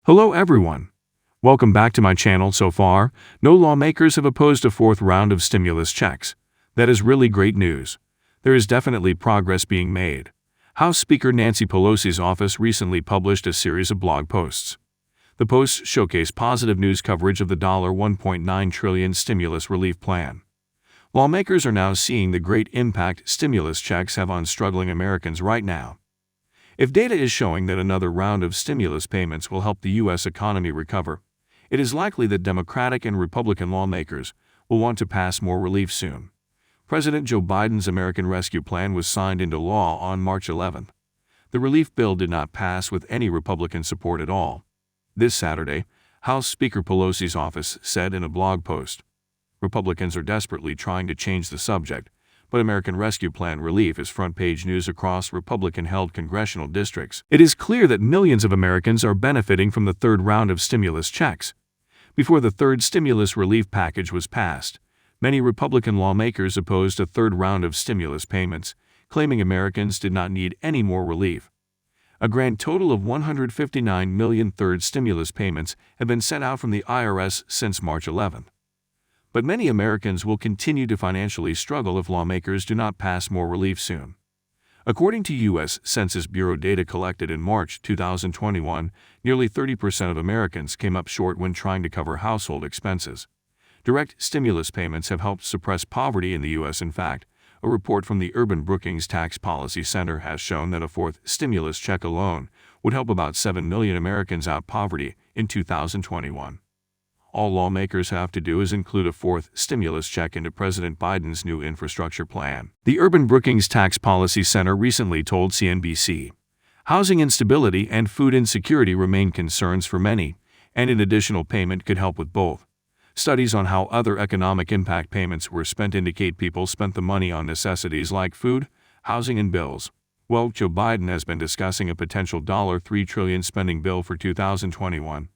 Hello everyone. Welcome back to my channel. So far, no lawmakers have opposed a fourth round of stimulus checks. That is really great news. There is definitely progress being made. House Speaker Nancy Pelosi's office recently published a series of blog posts. The posts showcase positive news coverage of the $1.9 trillion stimulus relief plan. Lawmakers are now seeing the great impact stimulus checks have on struggling Americans right now. If data is showing that another round of stimulus payments will help the U.S. economy recover, it is likely that Democratic and Republican lawmakers will want to pass more relief soon. President Joe Biden's American Rescue Plan was signed into law on March 11. The relief bill did not pass with any Republican support at all. This Saturday, House Speaker Pelosi's office said in a blog post, "Republicans are desperately trying to change the subject, but American Rescue Plan relief is front-page news across Republican-held congressional districts. It is clear that millions of Americans are benefiting from the third round of stimulus checks. Before the third stimulus relief package was passed, many Republican lawmakers opposed a third round of stimulus payments, claiming Americans did not need any more relief. A grand total of 159 million third stimulus payments have been sent out from the IRS since March 11. But many Americans will continue to financially struggle if lawmakers do not pass more relief soon. According to U.S. Census Bureau data collected in March 2021, nearly 30% of Americans came up short when trying to cover household expenses. Direct stimulus payments have helped suppress poverty in the U.S. In fact, a report from the Urban Brookings Tax Policy Center has shown that a fourth stimulus check alone would help about 7 million Americans out poverty in 2021. All lawmakers have to do is include a fourth stimulus check into President Biden's new infrastructure plan. The Urban Brookings Tax Policy Center recently told CNBC, "Housing instability and food insecurity remain concerns for many, and an additional payment could help with both. Studies on how other economic impact payments were spent indicate people spent the money on necessities like food, housing, and bills." Well, Joe Biden has been discussing a potential $3 trillion spending bill for 2021.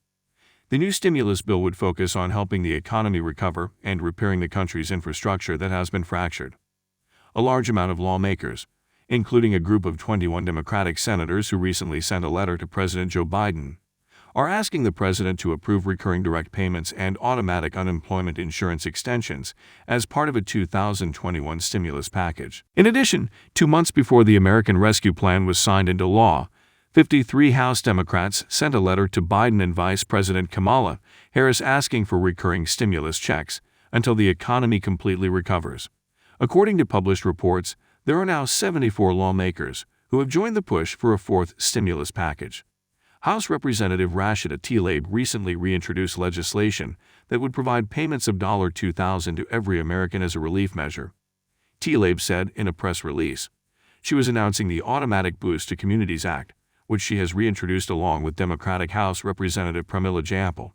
The new stimulus bill would focus on helping the economy recover and repairing the country's infrastructure that has been fractured. A large amount of lawmakers, including a group of 21 Democratic senators who recently sent a letter to President Joe Biden, are asking the president to approve recurring direct payments and automatic unemployment insurance extensions as part of a 2021 stimulus package. In addition, 2 months before the American Rescue Plan was signed into law, 53 House Democrats sent a letter to Biden and Vice President Kamala Harris asking for recurring stimulus checks until the economy completely recovers. According to published reports, there are now 74 lawmakers who have joined the push for a fourth stimulus package. House Representative Rashida Tlaib recently reintroduced legislation that would provide payments of $2,000 to every American as a relief measure. Tlaib said in a press release, she was announcing the Automatic Boost to Communities Act, which she has reintroduced along with Democratic House Representative Pramila Jayapal.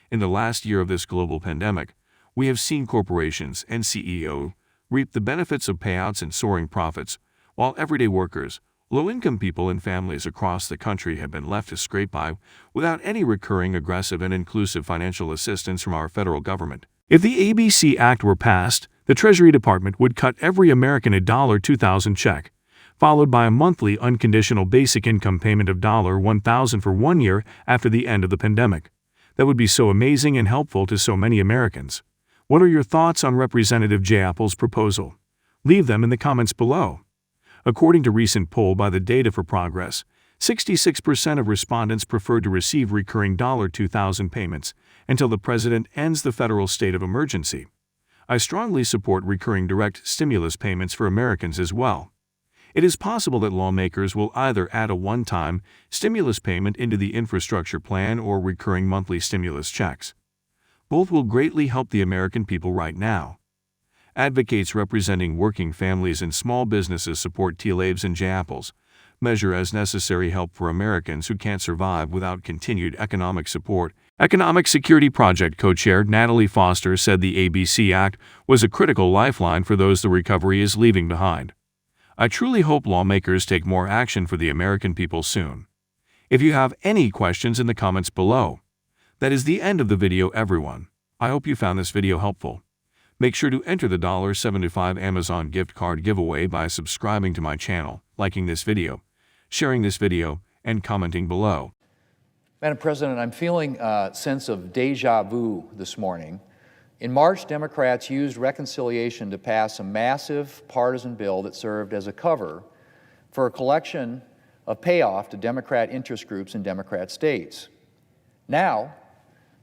In the last year of this global pandemic, we have seen corporations and CEOs reap the benefits of payouts and soaring profits, while everyday workers, low-income people, and families across the country have been left to scrape by without any recurring, aggressive, and inclusive financial assistance from our federal government. If the ABC Act were passed, the Treasury Department would cut every American a $2,000 check, followed by a monthly unconditional basic income payment of $1,000 for 1 year after the end of the pandemic. That would be so amazing and helpful to so many Americans. What are your thoughts on Representative Jayapal's proposal? Leave them in the comments below. According to a recent poll by the Data for Progress, 66% of respondents prefer to receive recurring $2,000 payments until the president ends the federal state of emergency. I strongly support recurring direct stimulus payments for Americans as well. It is possible that lawmakers will either add a one-time stimulus payment into the infrastructure plan or recurring monthly stimulus checks. Both will greatly help the American people right now. Advocates representing working families and small businesses support Tlaib's and Jayapal's measure as necessary help for Americans who can't survive without continued economic support. Economic Security Project co-chair Natalie Foster said the ABC Act was a critical lifeline for those the recovery is leaving behind. I truly hope lawmakers take more action for the American people soon. If you have any questions, in the comments below. That is the end of the video, everyone. I hope you found this video helpful. Make sure to enter the $75 Amazon gift card giveaway by subscribing to my channel, liking this video, sharing this video, and commenting below. Madam President, I'm feeling a sense of deja vu this morning. In March, Democrats used reconciliation to pass a massive partisan bill that served as a cover for a collection of payoff to Democrat interest groups in Democrat states. Now,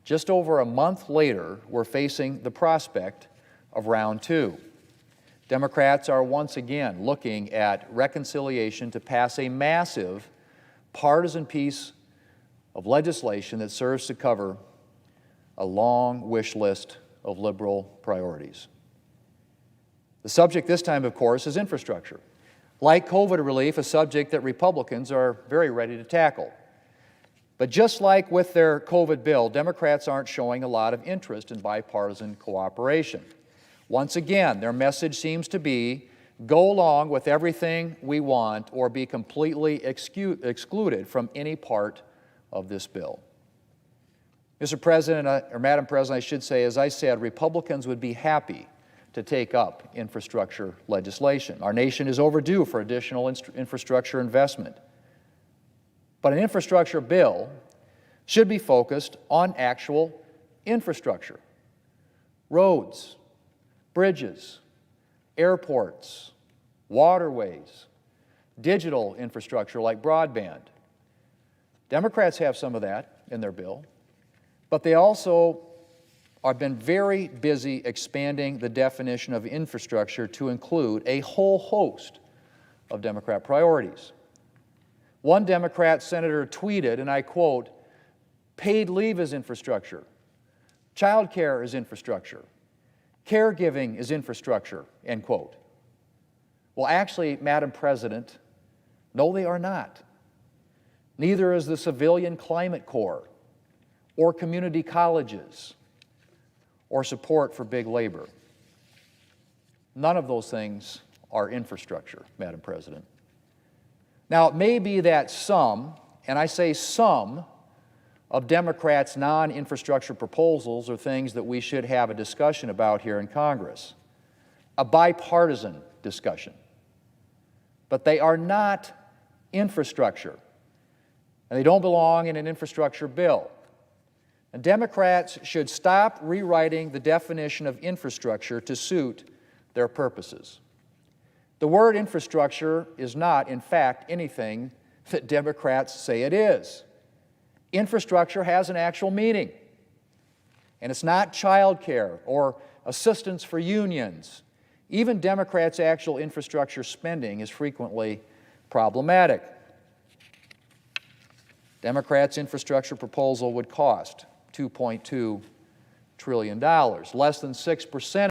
just over a month later, we're facing the prospect of round two. Democrats are once again looking at reconciliation to pass a massive partisan piece of legislation that serves to cover a long wish list of liberal priorities. The subject this time, of course, is infrastructure. Like COVID relief, a subject that Republicans are very ready to tackle. But just like with their COVID bill, Democrats aren't showing a lot of interest in bipartisan cooperation. Once again, their message seems to be, go along with everything we want or be completely excluded from any part of this bill. Mr. President, or Madam President, I should say, as I said, Republicans would be happy to take up infrastructure legislation. Our nation is overdue for additional infrastructure investment. But an infrastructure bill should be focused on actual infrastructure. Roads, bridges, airports, waterways, digital infrastructure like broadband. Democrats have some of that in their bill, but they also have been very busy expanding the definition of infrastructure to include a whole host of Democrat priorities. One Democrat senator tweeted, and I quote, "Paid leave is infrastructure, child care is infrastructure, caregiving is infrastructure," end quote. Well, actually, Madam President, no, they are not. Neither is the Civilian Climate Corps, or community colleges, or support for big labor. None of those things are infrastructure, Madam President. Now, it may be that some, and I say some, of Democrats' non-infrastructure proposals are things that we should have a discussion about here in Congress, a bipartisan discussion. But they are not infrastructure, and they don't belong in an infrastructure bill. And Democrats should stop rewriting the definition of infrastructure to suit their purposes. The word infrastructure is not, in fact, anything that Democrats say it is. Infrastructure has an actual meaning, and it's not child care or assistance for unions. Even Democrats' actual infrastructure spending is frequently problematic. Democrats' infrastructure proposal would cost $2.2 trillion, less than 6%